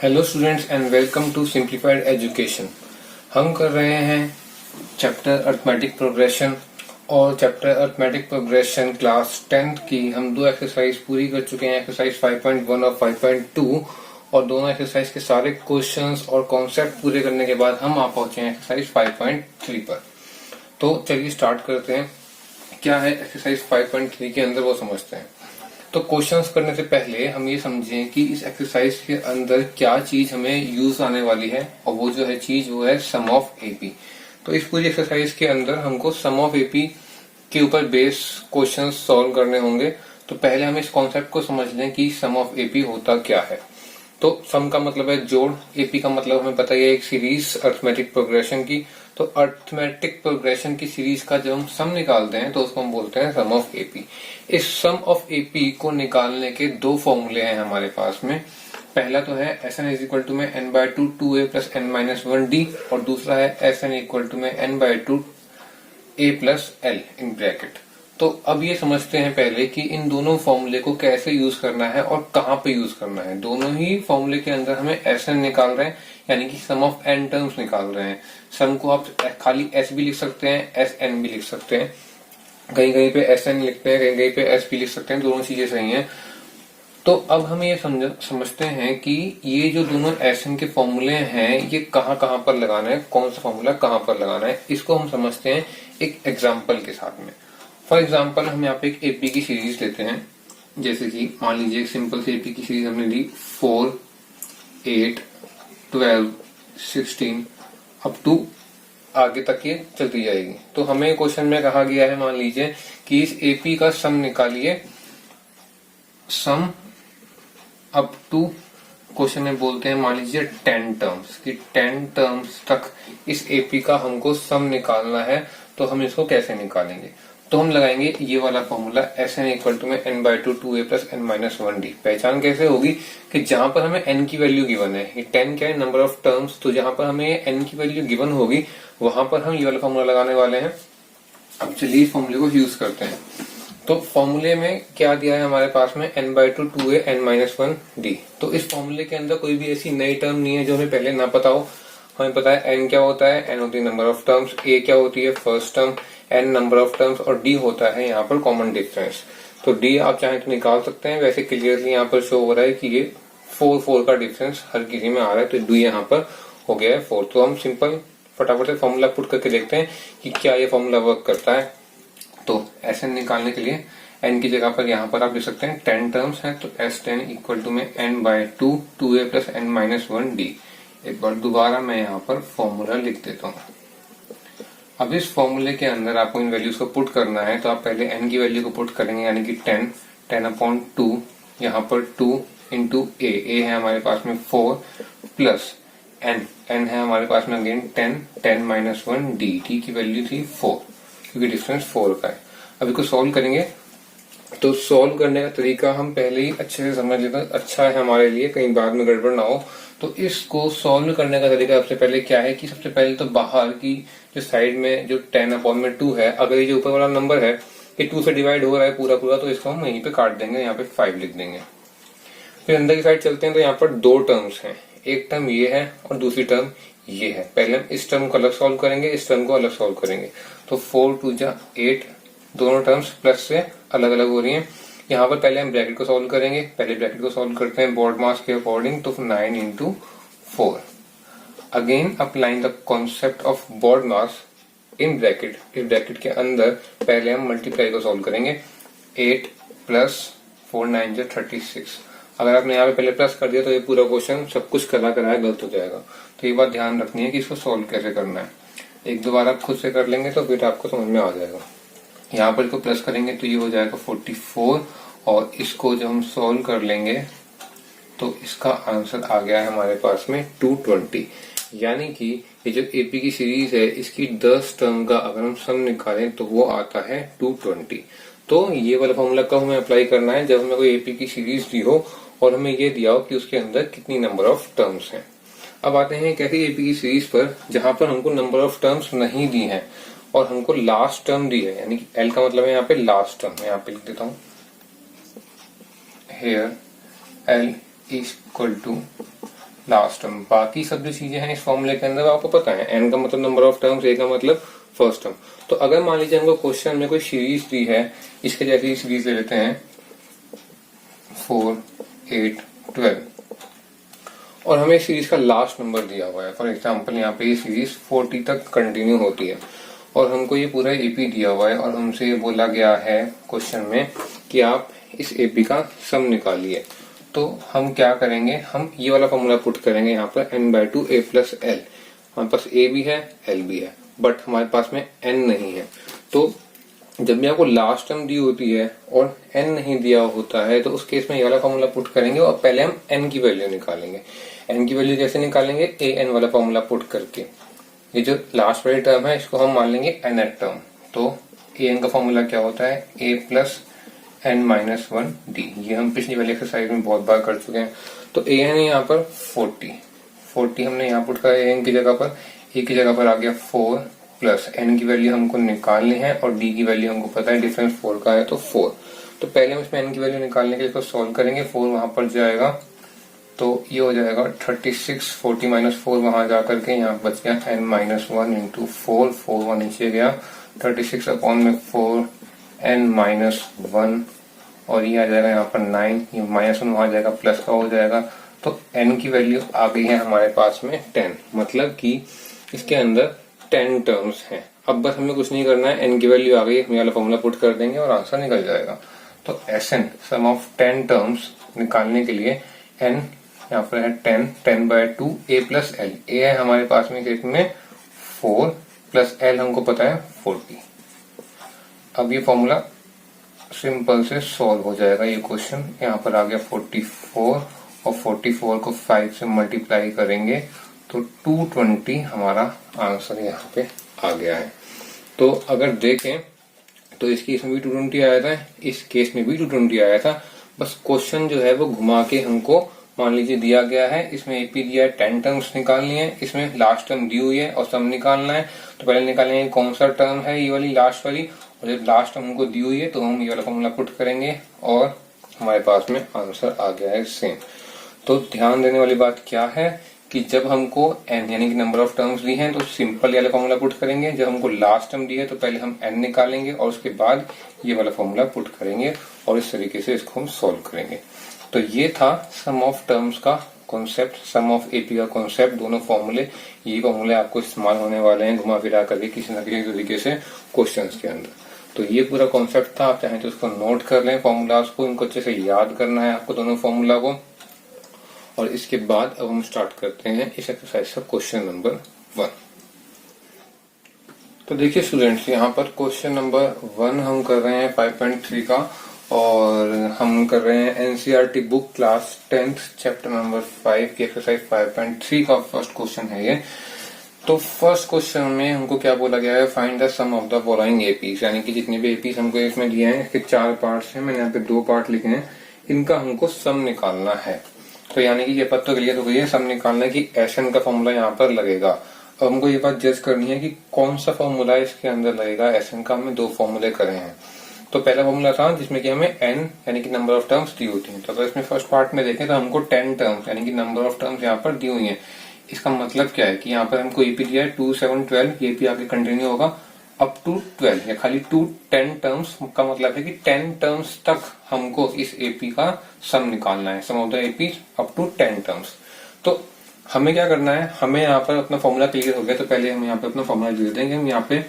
Hello students and welcome to simplified education. हम कर रहे हैं चैप्टर अरिथमेटिक प्रोग्रेशन और chapter arithmetic progression class 10th की हम दो एक्सरसाइज पूरी कर चुके हैं, एक्सरसाइज 5.1 और 5.2, और दोनों एक्सरसाइज के सारे क्वेश्चंस और कॉन्सेप्ट पूरे करने के बाद हम आ पहुंचे हैं एक्सरसाइज 5.3 पर। तो चलिए स्टार्ट करते हैं। क्या है एक्सरसाइज 5.3 के अंदर वो समझते हैं। तो क्वेश्चंस करने से पहले हम ये समझें कि इस एक्सरसाइज के अंदर क्या चीज हमें यूज आने वाली है, और वो जो है चीज वो है सम ऑफ एपी। तो इस पूरी एक्सरसाइज के अंदर हमको सम ऑफ एपी के ऊपर बेस क्वेश्चंस सॉल्व करने होंगे। तो पहले हम इस कॉन्सेप्ट को समझ लें कि सम ऑफ एपी होता क्या है। तो सम का मतलब है जोड़, एपी का मतलब हमें पता है एक सीरीज अरिथमेटिक प्रोग्रेशन की। तो अरिथमेटिक प्रोग्रेशन की सीरीज का जब हम सम निकालते हैं तो उसको हम बोलते हैं सम ऑफ एपी। इस सम ऑफ एपी को निकालने के दो फॉर्मूले हैं हमारे पास में। पहला तो है S N is equal to में N by two two A plus N minus one D, और दूसरा है एस एन इक्वल टू में N by two A plus L in bracket. तो अब ये समझते हैं पहले कि इन दोनों फॉर्मूले को कैसे यूज करना है और कहाँ पे यूज करना है। दोनों ही फॉर्मूले के अंदर हमें एस एन निकाल रहे हैं, यानी कि सम ऑफ एन टर्म्स निकाल रहे हैं। सम को आप खाली एस भी लिख सकते हैं, एस एन भी लिख सकते हैं, कहीं कहीं पे एस एन लिखते हैं, कहीं कहीं पे एस भी लिख सकते हैं, दोनों चीजें सही हैं। तो अब हम ये समझते हैं कि ये जो दोनों एस एन के फॉर्मूले हैं ये कहाँ कहाँ पर लगाना है, कौन सा फॉर्मूला कहाँ पर लगाना है, इसको हम समझते हैं एक एग्जाम्पल के साथ में। फॉर एग्जाम्पल हम यहाँ पे एक एपी की सीरीज लेते हैं। जैसे कि मान लीजिए एक सिंपल सी एपी की सीरीज हमने ली 4, 8, 12, 16 अप टू आगे तक ये चलती जाएगी। तो हमें क्वेश्चन में कहा गया है, मान लीजिए कि इस एपी का सम निकालिए, सम अप टू क्वेश्चन में बोलते हैं मान लीजिए 10 टर्म्स की 10 टर्म्स तक इस एपी का हमको सम निकालना है। तो हम इसको कैसे निकालेंगे? तो हम लगाएंगे ये वाला formula S N equal to में N by two two A plus N minus one D. पहचान कैसे होगी कि जहां पर हमें एन की वैल्यू गिवन है, ये 10 क्या है नंबर ऑफ टर्म्स, तो जहां पर हमें एन की वैल्यू गिवन होगी वहां पर हम ये वाला फॉर्मूला लगाने वाले हैं। अब चलिए इस फॉर्मूले को यूज करते हैं। तो फॉर्मूले में क्या दिया है हमारे पास में N by two two a n minus one d. तो इस फॉर्मूले के अंदर कोई भी ऐसी नई टर्म नहीं है जो हमें पहले ना पता हो। हमें पता है एन क्या होता है, एन होती है नंबर ऑफ टर्म्स, ए क्या होती है first term, n number of terms, और डी होता है यहाँ पर कॉमन डिफरेंस। तो डी आप चाहें तो निकाल सकते हैं। वैसे क्लियरली यहाँ पर शो हो रहा है कि ये 4 का डिफरेंस हर किसी में आ रहा है, तो डी यहाँ पर हो गया है 4। तो हम सिंपल फटाफट से फॉर्मूला पुट करके देखते हैं कि क्या ये फॉर्मूला वर्क करता है। तो एस एन निकालने के लिए एन की जगह पर यहाँ पर आप लिख सकते हैं 10 टर्म्स है, तो एस 10 इक्वल टू में N by two two A plus N minus one d. एक बार दोबारा मैं यहाँ पर फॉर्मूला लिख देता हूँ। अब इस फॉर्मूले के अंदर आपको इन वैल्यूज को पुट करना है। तो आप पहले एन की वैल्यू को पुट करेंगे, यानी कि 10 अपॉन 2, यहाँ पर 2 इंटू ए है हमारे पास में 4 प्लस एन है हमारे पास में अगेन 10 माइनस वन डी की वैल्यू थी 4, क्योंकि डिफरेंस 4 का है। अब इसको सॉल्व करेंगे। तो सॉल्व करने का तरीका हम पहले ही अच्छे से समझ लेते हैं, अच्छा है हमारे लिए, कहीं बाद में गड़बड़ ना हो। तो इसको सॉल्व करने का तरीका सबसे पहले क्या है कि सबसे पहले तो बाहर की जो साइड में जो 10 अपॉन में 2 है, अगर ये जो ऊपर वाला नंबर है ये 2 से डिवाइड हो रहा है पूरा पूरा, तो इसको हम यहीं पे काट देंगे, यहाँ पे 5 लिख देंगे। फिर अंदर की साइड चलते हैं तो यहाँ पर 2 टर्म्स हैं, एक टर्म ये है और दूसरी टर्म ये है। पहले हम इस टर्म को अलग सॉल्व करेंगे, इस टर्म को अलग सॉल्व करेंगे। तो 4 2 जा 8, दोनों टर्म्स प्लस से अलग अलग हो रही हैं। यहाँ पर पहले हम ब्रैकेट को सॉल्व करेंगे। पहले ब्रैकेट को सॉल्व करते हैं बोर्ड मास के अकॉर्डिंग, तो 9 into 4। Again applying the concept of board mass in bracket. इस ब्रैकेट के अंदर पहले हम मल्टीप्लाई को सॉल्व करेंगे। 8 प्लस 4 9 जा 36। अगर आपने यहाँ पे पहले प्लस कर दिया तो ये पूरा क्वेश्चन सब कुछ कराया गलत हो जाएगा। तो ये बात ध्यान रखनी है कि इसको सॉल्व कैसे करना है। एक दो बार आप खुद से कर लेंगे तो फिर आपको समझ में आ जाएगा। यहाँ पर इसको प्लस करेंगे तो ये हो जाएगा 44, और इसको जब हम सॉल्व कर लेंगे तो इसका आंसर आ गया है हमारे पास में 220। यानी कि ये जो एपी की सीरीज है इसकी 10 टर्म का अगर हम सम निकालें तो वो आता है 220। तो ये वाला फॉर्मूला कब हमें अप्लाई करना है? जब हमें कोई एपी की सीरीज दी हो और हमें ये दिया हो कि उसके अंदर कितनी नंबर ऑफ टर्म्स हैं। अब आते हैं एक ऐसी एपी की सीरीज पर जहां पर हमको नंबर ऑफ टर्म्स नहीं दी है और हमको लास्ट टर्म दी है, यानी कि एल का मतलब है यहाँ पे लास्ट टर्म। यहाँ पे लिख देता हूँ, here l is equal to last term. बाकी सब जो चीजें हैं इस फॉर्मूले के अंदर आपको पता है, एन का मतलब नंबर ऑफ टर्म्स, ए का मतलब फर्स्ट टर्म। तो अगर मान लीजिए हमको क्वेश्चन में कोई सीरीज दी है, इसके जैसी सीरीज ले लेते हैं 4, 8, 12 और हमें इस सीरीज का लास्ट नंबर दिया हुआ है। फॉर एग्जाम्पल यहाँ पे ये सीरीज 40 तक कंटिन्यू होती है और हमको ये पूरा एपी दिया हुआ है और हमसे ये बोला गया है क्वेश्चन में कि आप इस एपी का सम निकालिए। तो हम क्या करेंगे, हम ये वाला फॉर्मूला पुट करेंगे यहाँ पर n/2 a + l। हमारे पास a भी है l भी है, बट हमारे पास में n नहीं है। तो जब भी आपको लास्ट टर्म दी होती है और n नहीं दिया होता है तो उस केस में ये वाला फॉर्मूला पुट करेंगे और पहले हम n की वैल्यू निकालेंगे। n की वैल्यू कैसे निकालेंगे, an वाला फॉर्मूला पुट करके। ये जो लास्ट वाली टर्म है इसको हम मान लेंगे nth टर्म। तो an का फॉर्मूला क्या होता है, a + n-1 d। ये हम पिछली वाली एक्सरसाइज में बहुत बार कर चुके हैं। तो an है यहाँ पर 40 हमने यहाँ पुट करा an की जगह पर, a की जगह पर आ गया 4 प्लस n की वैल्यू हमको निकालनी है और d की वैल्यू हमको पता है, डिफरेंस 4 का है तो 4। तो पहले हम इसमें n की वैल्यू निकालने के लिए इसको सॉल्व करेंगे। 4 वहां पर जाएगा तो ये हो जाएगा 36, 40 - 4 वहां जाकर के यहाँ बच गया n-1 इंटू 4, 4 वहां नीचे गया, 36 अपॉन में 4 n-1 और ये आ जाएगा यहाँ पर 9, ये -1 वहां जाएगा, प्लस का हो जाएगा। तो n की वैल्यू आ गई है हमारे पास में 10, मतलब कि इसके अंदर 10 टर्म्स हैं। अब बस हमें कुछ नहीं करना है, n की वैल्यू आ गई, हम वाला फॉर्मूला पुट कर देंगे और आंसर निकल जाएगा। तो Sn सम ऑफ 10 टर्म्स निकालने के लिए n यहाँ पर है 10/2 a + l। a है हमारे पास में केस में 4 प्लस l हमको पता है 40। अब ये फॉर्मूला सिंपल से सॉल्व हो जाएगा। ये क्वेश्चन यहाँ पर आ गया 44 और 44 को 5 से मल्टीप्लाई करेंगे तो 220 हमारा आंसर यहाँ पे आ गया है। तो अगर देखें तो इस केस में भी 220 आया था, इस केस में भी 220 आया था। बस क्वेश्चन जो है वो घुमा के हमको मान लीजिए दिया गया है, इसमें एपी दिया है 10 टर्म्स निकालनी है, इसमें लास्ट टर्म दी हुई है और सम निकालना है। तो पहले निकालेंगे कौन सा टर्म है ये वाली लास्ट वाली, और जब लास्ट टर्म हमको दी हुई है तो हम ये वाला फॉर्मूला पुट करेंगे और हमारे पास में आंसर आ गया है सेम। तो ध्यान देने वाली बात क्या है कि जब हमको n यानी कि नंबर ऑफ टर्म्स दी हैं तो सिंपल वाला फॉर्मूला पुट करेंगे। जब हमको लास्ट टर्म दी है तो पहले हम n निकालेंगे और उसके बाद ये वाला फॉर्मूला पुट करेंगे और इस तरीके से इसको हम सॉल्व करेंगे। तो ये था सम ऑफ टर्म्स का कॉन्सेप्ट, सम ऑफ एपी का कॉन्सेप्ट। दोनों फॉर्मूले, ये फॉर्मूले आपको इस्तेमाल होने वाले हैं घुमा फिरा करके किसी न किसी तरीके से क्वेश्चन के अंदर। तो ये पूरा कॉन्सेप्ट था, आप चाहें तो उसको नोट कर लें फॉर्मूलाज को, इनको अच्छे से याद करना है आपको दोनों फॉर्मूला को। और इसके बाद अब हम स्टार्ट करते हैं इस एक्सरसाइज का क्वेश्चन नंबर 1। तो देखिए स्टूडेंट्स, यहाँ पर क्वेश्चन नंबर 1 हम कर रहे हैं 5.3 का और हम कर रहे हैं NCERT book class 10th chapter number 5 की एक्सरसाइज 5.3 का फर्स्ट क्वेश्चन है ये। तो फर्स्ट क्वेश्चन में हमको क्या बोला गया है, find the sum of the following APs, यानी कि जितने भी एपीज हमको इसमें दिए हैं इसके 4 पार्ट्स हैं, मैंने यहाँ पे 2 पार्ट लिखे हैं, इनका हमको सम निकालना है। तो यानी कि ये पद तो क्लियर हो गई है, सम निकालना है कि एसएन का फॉर्मूला यहाँ पर लगेगा। अब हमको ये बात जज करनी है कि कौन सा फॉर्मूला इसके अंदर लगेगा। एसएन का हमने 2 फॉर्मूले करे हैं। तो पहला फॉर्मूला था जिसमें कि हमें n यानी कि नंबर ऑफ टर्म्स दी होती है। तो अगर इसमें फर्स्ट पार्ट में देखें तो हमको 10 टर्म्स यानी कि नंबर ऑफ टर्म्स यहाँ पर दी हुई है। इसका मतलब क्या है कि यहाँ पर हमको एपी दिया है 2, 7, 12, एपी आगे कंटिन्यू होगा अप टू 12 या खाली 10 टर्म्स का मतलब है कि 10 टर्म्स तक हमको इस एपी का सम निकालना है, sum of the AP up to 10 terms. तो हमें क्या करना है, हमें यहाँ पर अपना फॉर्मूला क्लियर हो गया तो पहले हम यहाँ पे अपना फॉर्मूला लिख देंगे। हम यहाँ पे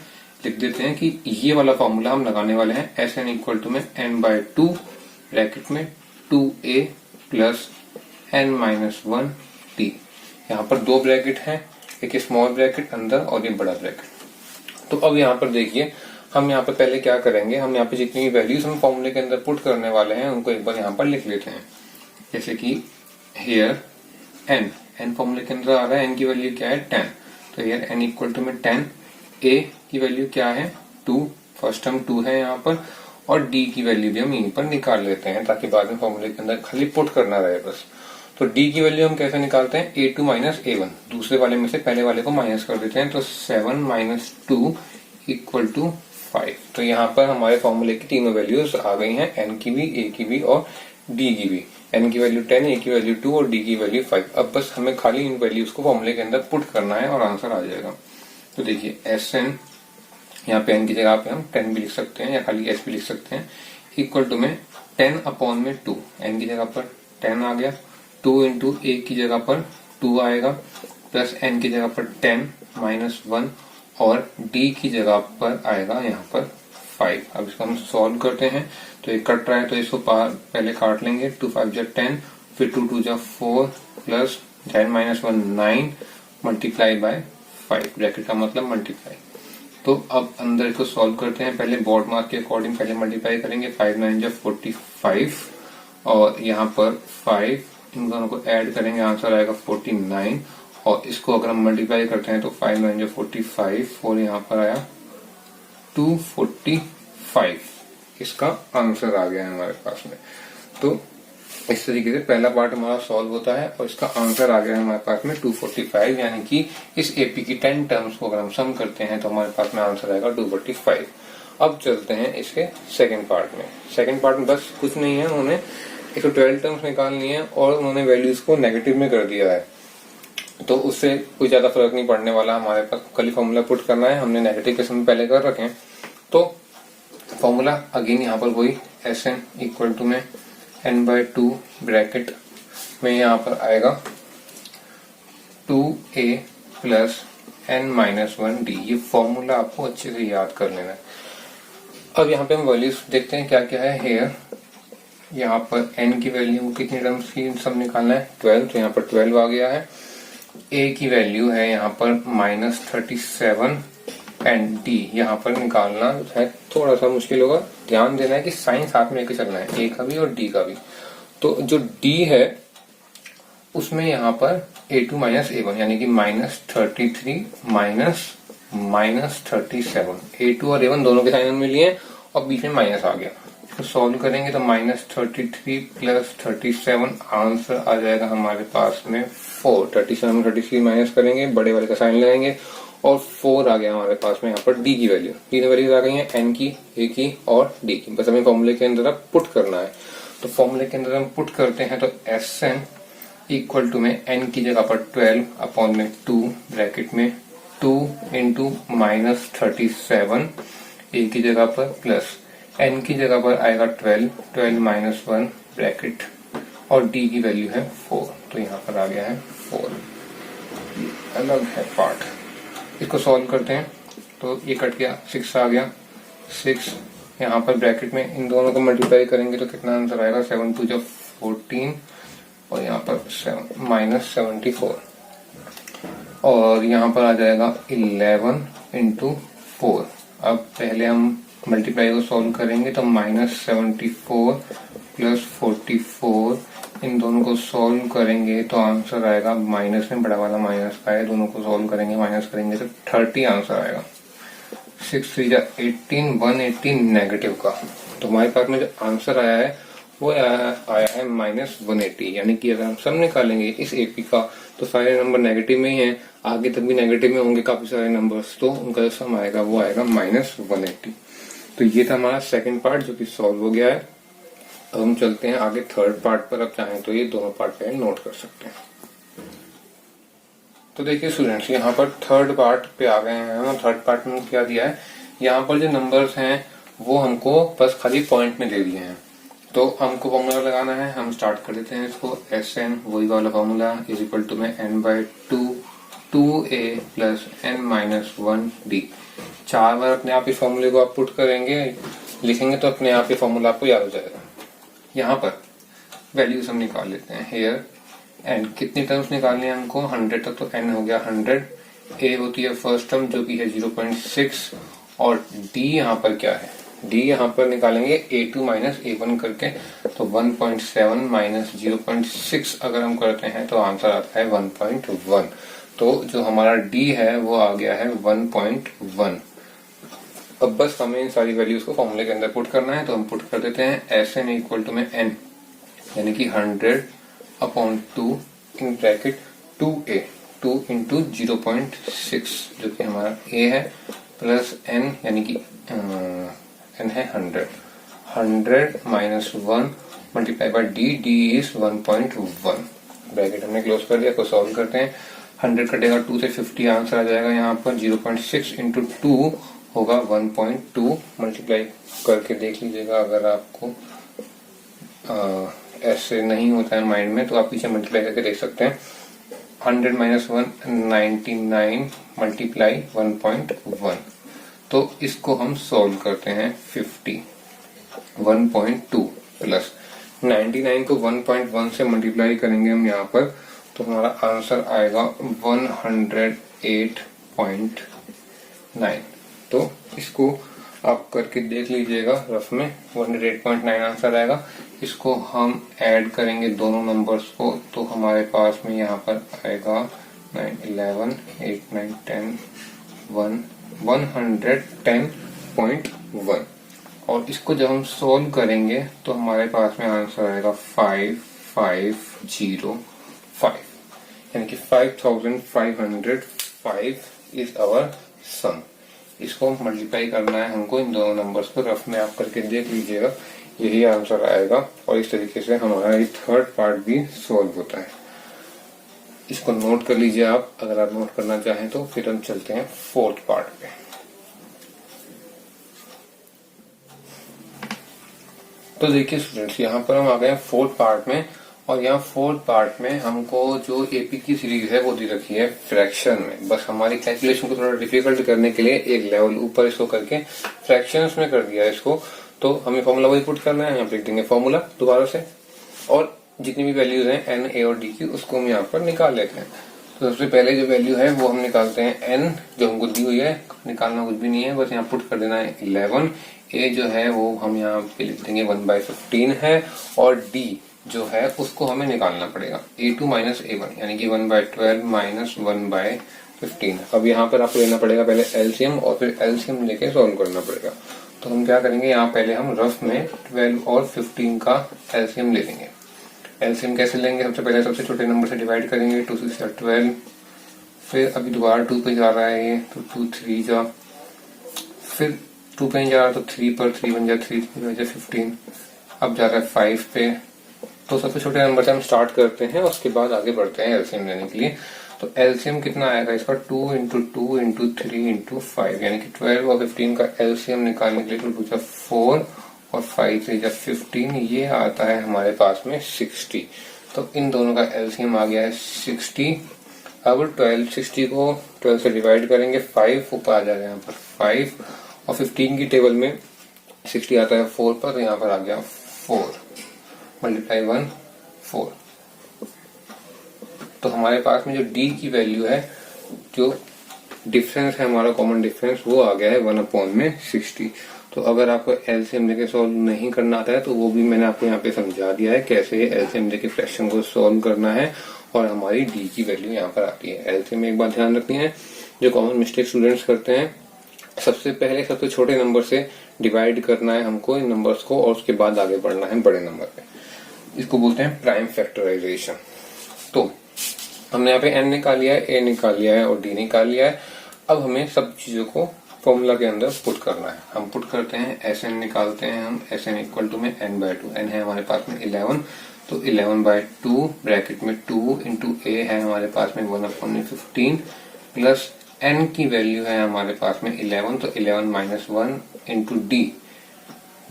लिख देते हैं कि ये वाला फॉर्मूला हम लगाने वाले हैं एस एन इक्वल टू में n/2 ब्रैकेट में 2a प्लस n-1 t। यहाँ पर 2 ब्रैकेट हैं, एक स्मॉल ब्रैकेट अंदर और एक बड़ा ब्रैकेट। तो अब यहाँ पर देखिए हम यहाँ पे पहले क्या करेंगे, हम यहाँ पे जितनी भी वैल्यूज हम फॉर्मूले के अंदर पुट करने वाले हैं उनको एक बार यहाँ पर लिख लेते हैं। जैसे कि हियर n फॉर्मूले के अंदर आ रहा है, n की वैल्यू क्या है 10। तो हियर n इक्वल टू में 10, a की वैल्यू क्या है 2, फर्स्ट टर्म 2 है यहाँ पर, और d की वैल्यू भी हम यहीं पर निकाल लेते हैं ताकि बाद में फॉर्मूले के अंदर खाली पुट करना रहे बस। तो d की वैल्यू हम कैसे निकालते हैं, a2 माइनस a1, दूसरे वाले में से पहले वाले को माइनस कर देते हैं। तो 7 माइनस 2 इक्वल टू 5। तो यहाँ पर हमारे फॉर्मूले की तीनों वैल्यूज आ गई हैं, n की भी, a की भी और d की भी। n की वैल्यू 10, a की वैल्यू 2 और d की वैल्यू 5। अब बस हमें खाली इन वैल्यूज को फॉर्मूले के अंदर पुट करना है और आंसर आ जाएगा। तो देखिए Sn, यहाँ पे n की जगह पे हम 10 भी लिख सकते हैं या खाली s भी लिख सकते हैं, इक्वल टू में 10/2, n की जगह पर 10 आ गया, 2 इंटू a की जगह पर 2 आएगा, प्लस n की जगह पर 10 -1 और d की जगह पर आएगा यहाँ पर 5। अब इसको हम सॉल्व करते हैं तो ये कट रहा है तो इसको पहले काट लेंगे। 2 5 जा 10, फिर 2 2 जा 4 प्लस 10 -1 9 मल्टीप्लाई बाय 5, ब्रैकेट का मतलब मल्टीप्लाई। तो अब अंदर इसको सॉल्व करते हैं। पहले बोर्ड मार्क के अकॉर्डिंग पहले मल्टीप्लाई करेंगे। 5 9 जा 45 और यहाँ पर 5 इन दोनों को ऐड करेंगे, आंसर आएगा 49। और इसको अगर हम मल्टीप्लाई करते हैं तो 5 9 जा 45 और यहाँ पर आया 245, इसका आंसर आ गया है हमारे पास में। तो इस तरीके से पहला पार्ट हमारा सॉल्व होता है और इसका आंसर आ गया है हमारे पास में 245, यानी कि इस एपी की 10 टर्म्स को अगर हम सम करते हैं तो हमारे पास में आंसर आएगा 245। अब चलते हैं इसके सेकंड पार्ट में। सेकंड पार्ट में बस कुछ नहीं है, उन्होंने 112 टर्म्स निकालनी है और उन्होंने वैल्यूज को नेगेटिव में कर दिया है, तो उससे कोई ज्यादा फर्क नहीं पड़ने वाला। हमारे पास कल फॉर्मूला पुट करना है, हमने नेगेटिव के समय पहले कर रखे हैं। तो फॉर्मूला अगेन यहाँ पर वही Sn इक्वल टू में n/2 ब्रैकेट में यहाँ पर आएगा 2a प्लस n-1d। ये फॉर्मूला आपको अच्छे से याद कर लेना है। अब यहाँ पे हम वैल्यूज देखते हैं क्या क्या है। हेयर यहाँ पर n की वैल्यू कितनी टर्म्स की सब निकालना है, 12, तो यहाँ पर 12 आ गया है। a की वैल्यू है यहाँ पर -37 एंड d यहाँ पर निकालना है थोड़ा सा मुश्किल होगा। ध्यान देना है कि साइन साथ में लेके चलना है, a का भी और d का भी। तो जो d है उसमें यहाँ पर a2 माइनस a1 यानी कि -33 -37, a2 और a1 दोनों के साइन में लिए और बीच में माइनस आ गया। इसको सॉल्व करेंगे तो -33 प्लस 37 आंसर आ जाएगा हमारे पास में 4। 37 में 33 माइनस करेंगे, बड़े वाले का साइन लगाएंगे और 4 आ गया हमारे पास में यहाँ पर d की वैल्यू। तीन वैल्यूज आ गई हैं, n की, a की और d की। बस हमें फॉर्मूले के अंदर अब पुट करना है। तो फॉर्मूले के अंदर हम पुट करते हैं तो Sn इक्वल टू में n की जगह पर 12/2 ब्रैकेट में 2 इंटू -37 a की जगह पर प्लस n की जगह पर आएगा 12 -1 ब्रैकेट और d की वैल्यू है 4, तो यहाँ पर आ गया है 4। अलग है पार्ट, इसको सॉल्व करते हैं तो ये कट गया, 6 आ गया। 6 यहाँ पर ब्रैकेट में इन दोनों को मल्टीप्लाई करेंगे तो कितना आंसर आएगा, 7 2 14 और यहाँ पर -74 और यहाँ पर आ जाएगा 11 इंटू 4। अब पहले हम मल्टीप्लाई को सॉल्व करेंगे तो -74 प्लस 44 इन दोनों को सॉल्व करेंगे तो आंसर आएगा, माइनस में बड़ा वाला माइनस का है, दोनों को सॉल्व करेंगे माइनस करेंगे तो 30 आंसर आएगा। 6 3 18 180 नेगेटिव का। तो हमारे पास में जो आंसर आया है वो आया है -180, यानी कि अगर हम सम निकालेंगे इस एपी का तो सारे नंबर नेगेटिव में ही हैं, आगे तक भी नेगेटिव में होंगे काफी सारे नंबर्स, तो उनका जो सम आएगा वो आएगा -180। तो ये था हमारा सेकंड पार्ट जो कि सॉल्व हो गया है। अब हम चलते हैं आगे थर्ड पार्ट पर। अब चाहें तो ये दोनों पार्ट पे नोट कर सकते हैं। तो देखिए स्टूडेंट्स, यहाँ पर थर्ड पार्ट पे आ गए हैं। थर्ड पार्ट में क्या दिया है, यहाँ पर जो नंबर्स हैं वो हमको बस खाली पॉइंट में दे दिए हैं। तो हमको फॉर्मूला लगाना है, हम स्टार्ट कर देते हैं इसको। Sn वही वाला फॉर्मूला इज इक्वल टू में n/2 2a प्लस n-1d। 4 बार अपने आप ही फॉर्मूले को आप पुट करेंगे, लिखेंगे तो अपने आप ही फॉर्मूला आपको याद हो जाएगा। यहाँ पर वैल्यूज हम निकाल लेते हैं। हेयर एन कितनी टर्म्स निकालनी है हमको, 100 तक, तो n हो गया 100। a होती है फर्स्ट टर्म जो कि है 0.6 और d यहाँ पर क्या है, d यहाँ पर निकालेंगे a2 माइनस a1 करके, तो 1.7 माइनस 0.6 अगर हम करते हैं तो आंसर आता है 1.1। तो जो हमारा d है वो आ गया है 1.1। अब बस हमें इन सारी वैल्यूज को फॉर्मूले के अंदर पुट करना है, तो हम पुट कर देते हैं Sn इक्वल टू में n यानी कि 100/2 इन ब्रैकेट 2a 2 इंटू 0.6 जो कि हमारा a है प्लस n यानी कि n है 100 minus 1 multiply by D, D is 1.1। Bracket हमने क्लोज कर दिया। को सॉल्व करते हैं। 100 कटेगा 2 से 50, आंसर आ जाएगा यहाँ पर 0.6 इंटू 2 होगा 1.2। मल्टीप्लाई करके देख लीजिएगा, अगर आपको ऐसे नहीं होता है माइंड में तो आप पीछे मल्टीप्लाई करके देख सकते हैं। 100 माइनस 1 99 मल्टीप्लाई 1.1। तो इसको हम सॉल्व करते हैं। 50 1.2 प्लस 99 को 1.1 से मल्टीप्लाई करेंगे हम यहाँ पर, तो हमारा आंसर आएगा 108.9। तो इसको आप करके देख लीजिएगा रफ में, 108.9 आंसर आएगा। इसको हम ऐड करेंगे दोनों नंबर्स को, तो हमारे पास में यहाँ पर आएगा 9 11 8 9 10 110.1। और इसको जब हम सोल्व करेंगे तो हमारे पास में आंसर आएगा 5505, यानी कि 5505 इज आवर सम। इसको मल्टीप्लाई करना है हमको इन दोनों नंबर्स को। रफ में आप करके देख लीजिएगा, यही आंसर आएगा। और इस तरीके से हमारा ये थर्ड पार्ट भी सोल्व होता है। इसको नोट कर लीजिए आप, अगर आप नोट करना चाहें तो। फिर हम चलते हैं फोर्थ पार्ट पे। तो देखिए स्टूडेंट्स, यहाँ पर हम आ गए फोर्थ पार्ट में। और यहाँ फोर्थ पार्ट में हमको जो एपी की सीरीज है वो दी रखी है फ्रैक्शन में। बस हमारी कैलकुलेशन को थोड़ा डिफिकल्ट करने के लिए एक लेवल ऊपर इसको करके फ्रैक्शंस में कर दिया इसको। तो हमें फॉर्मूला वही पुट करना है, यहाँ पे लिख देंगे फॉर्मूला दोबारा से, और जितनी भी वैल्यूज हैं एन, ए और डी की, उसको हम यहाँ पर निकाल लेते हैं। तो सबसे पहले जो वैल्यू है वो हम निकालते हैं एन, जो हमको दी हुई है। निकालना कुछ भी नहीं है, बस यहाँ पुट कर देना है 11। ए जो है वो हम यहाँ पे लिख देंगे 1/15 है, और डी जो है उसको हमें निकालना पड़ेगा A2 माइनस A1, यानी कि 1/12 माइनस 1/15। अब यहाँ पर आपको लेना पड़ेगा पहले एलसीएम, और फिर एलसीएम लेके सॉल्व करना पड़ेगा। तो हम क्या करेंगे, यहाँ पहले हम रफ में 12 और 15 का एलसीएम ले लेंगे। एलसीएम कैसे लेंगे, सबसे पहले सबसे छोटे नंबर से डिवाइड करेंगे, 2 6 12। फिर अभी दोबारा 2 पे जा रहा है ये, तो 2 3 जा, फिर 2 पे जा रहा है तो 3 पर 3 बन जाए, 3 15। अब जा रहा है 5 पे। तो सबसे छोटे नंबर से हम स्टार्ट करते हैं, उसके बाद आगे बढ़ते हैं एलसीएम लेने के लिए। तो एलसीएम कितना आएगा इसका, 2 इंटू 2 इंटू 3 इंटू 5, यानी कि 12 और 15 का एलसीएम निकालने के लिए 2 2 4 और 5 3 15, ये आता है हमारे पास में 60। तो इन दोनों का एलसीएम आ गया है 60। अब 60 को 12 से डिवाइड करेंगे, 5 ऊपर आ जाएगा यहाँ पर 5, और 15 की टेबल में 60 आता है 4 पर, तो यहाँ पर आ गया 4 मल्टीप्लाई 1 4। तो हमारे पास में जो डी की वैल्यू है, जो डिफरेंस है हमारा कॉमन डिफरेंस, वो आ गया है 1/60। तो अगर आपको एलसीएम लेके सॉल्व नहीं करना आता है तो वो भी मैंने आपको यहाँ पे समझा दिया है कैसे एलसीएम लेके फ्रैक्शन को सॉल्व करना है। और हमारी डी की वैल्यू यहाँ पर आती है। एलसीएम में एक बात ध्यान रखनी है, जो कॉमन मिस्टेक स्टूडेंट्स करते हैं, सबसे पहले सबसे छोटे नंबर से डिवाइड करना है हमको इन नंबर्स को, और उसके बाद आगे बढ़ना है बड़े नंबर पे। इसको बोलते हैं प्राइम फैक्टराइजेशन। तो हमने यहाँ पे एन निकाल लिया है, ए निकाल लिया है और डी निकाल लिया है। अब हमें सब चीजों को फॉर्मूला के अंदर पुट करना है। हम पुट करते हैं, एस एन निकालते हैं हम। एस एन इक्वल टू में n/2, एन है हमारे पास में 11, तो 11/2 ब्रैकेट में 2 इंटू ए है हमारे पास में 1/15 प्लस एन की वैल्यू है हमारे पास में 11, तो 11 माइनस 1 इंटू डी।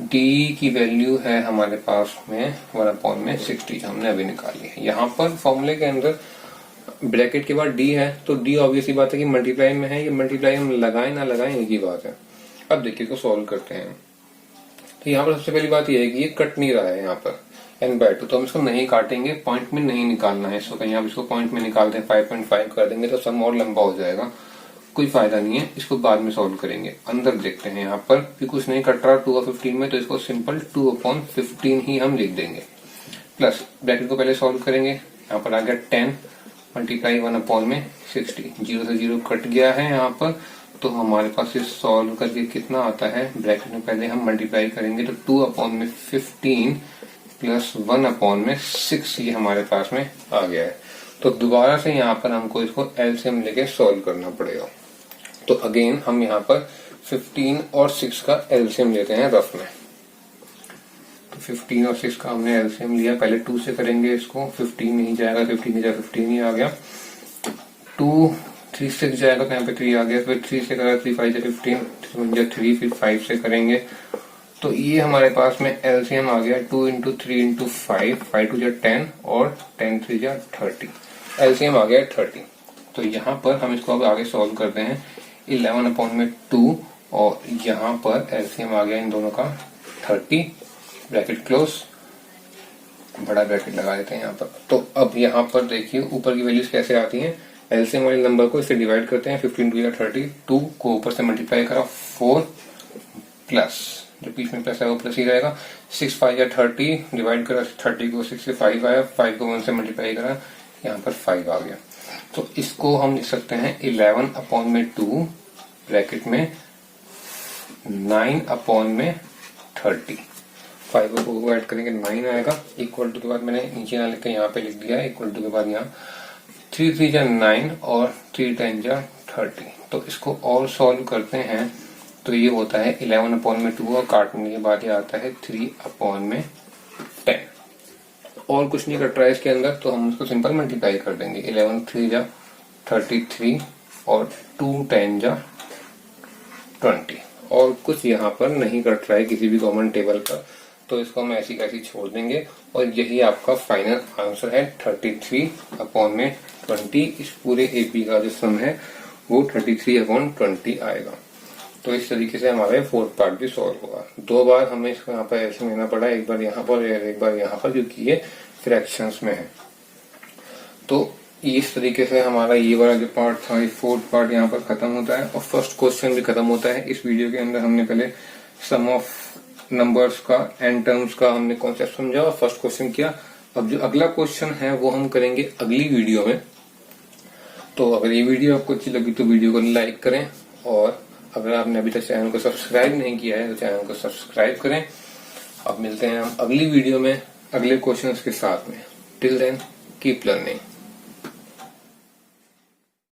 डी की वैल्यू है हमारे पास में 1/60, जो हमने अभी निकाली है। यहाँ पर फॉर्मूले के अंदर ब्रैकेट के बाद डी है, तो डी ऑब्वियस ही बात है कि मल्टीप्लाई में है। ये मल्टीप्लाई हम लगाएं ना लगाएं एक ही बात है। अब देखिए इसको सॉल्व करते हैं। तो यहाँ पर सबसे पहली बात यह है कि ये कट नहीं रहा है यहाँ पर n/2, तो हम इसको नहीं काटेंगे, पॉइंट में नहीं निकालना है इसको कहीं। आप इसको पॉइंट में निकालते हैं 5.5 कर देंगे तो सम और लंबा हो जाएगा, कोई फायदा नहीं है। इसको बाद में सॉल्व करेंगे। अंदर देखते हैं यहाँ पर भी कुछ नहीं कट रहा 2 और 15 में, तो इसको सिंपल 2/15 ही हम लिख देंगे। प्लस ब्रैकेट को पहले सॉल्व करेंगे, यहाँ पर आ गया 10 मल्टीप्लाई 1/60, 0 से 0 कट गया है यहाँ पर। तो हमारे पास ये सॉल्व करके कितना आता है, ब्रैकेट में पहले हम मल्टीप्लाई करेंगे तो 2/15 प्लस 1/6 ये हमारे पास में आ गया है। तो दोबारा से यहाँ पर हमको इसको एलसीएम लेके सॉल्व करना पड़ेगा। तो अगेन हम यहाँ पर 15 और 6 का एलसीएम लेते हैं रफ में। तो 15 और 6 का हमने एलसीएम लिया। पहले 2 से करेंगे इसको, 15 नहीं जाएगा, 15 नहीं जाएगा, 15 ही आ गया। 2 3 से जाएगा तो यहाँ पे 3 आ गया, फिर 3 से करा 3 5 से 15, 3 फिर 5 से करेंगे तो ये हमारे पास में एलसीएम आ गया 2 इंटू 3 इंटू 5, 5 टू 10 और 10 3 30, एलसीएम आ गया 30। तो यहाँ पर हम इसको अब आगे सॉल्व करते हैं। 11/2 और यहाँ पर एलसीएम आ गया इन दोनों का 30, ब्रैकेट क्लोज, बड़ा ब्रैकेट लगा देते हैं यहाँ पर। तो अब यहाँ पर देखिए ऊपर की वैल्यूज कैसे आती हैं। एलसीएम वाले नंबर को इससे डिवाइड करते हैं, 15 2 30, 2 को ऊपर से मल्टीप्लाई करा 4 प्लस जो बीच में प्लस है वो प्लस ही रहेगा, 6 5 30 डिवाइड करा 30 को 6 से 5 आया, 5 को 1 से मल्टीप्लाई करा यहाँ पर 5 आ गया। तो इसको हम लिख सकते हैं 11/2 ब्रैकेट में 9/30। 5 को ऐड करेंगे 9 आएगा, इक्वल टू के बाद मैंने नीचे ना लिख के यहाँ पे लिख दिया, इक्वल टू के बाद यहाँ 3 3 9 और 3 10 30। तो इसको और सॉल्व करते हैं तो ये होता है 11/2 और काटने के बाद ये आता है 3/10। और कुछ नहीं कट रहा है इसके अंदर, तो हम उसको सिंपल मल्टीप्लाई कर देंगे। 11 3 33 और 2 10 20। और कुछ यहाँ पर नहीं कट रहा है किसी भी कॉमन टेबल का, तो इसको हम ऐसी कैसी छोड़ देंगे और यही आपका फाइनल आंसर है 33/20। इस पूरे एपी का जो सम है वो 33/20 आएगा। तो इस तरीके से हमारा 4th पार्ट भी सॉल्व होगा। 2 बार हमें इसको यहाँ पर ऐसे लेना पड़ा, एक बार यहाँ पर और एक बार यहाँ पर, क्योंकि ये फ्रैक्शंस में है। तो इस तरीके से हमारा ये वाला जो पार्ट था, 4th पार्ट यहाँ पर खत्म होता है और फर्स्ट क्वेश्चन भी खत्म होता है। इस वीडियो के अंदर हमने पहले सम ऑफ नंबर्स का एंड टर्म्स का हमने कॉन्सेप्ट समझा और फर्स्ट क्वेश्चन किया। अब जो अगला क्वेश्चन है वो हम करेंगे अगली वीडियो में। तो अगर ये वीडियो आपको अच्छी लगी तो वीडियो को लाइक करें, और अगर आपने अभी तक चैनल को सब्सक्राइब नहीं किया है तो चैनल को सब्सक्राइब करें। अब मिलते हैं हम अगली वीडियो में अगले क्वेश्चंस के साथ में। Till then keep learning.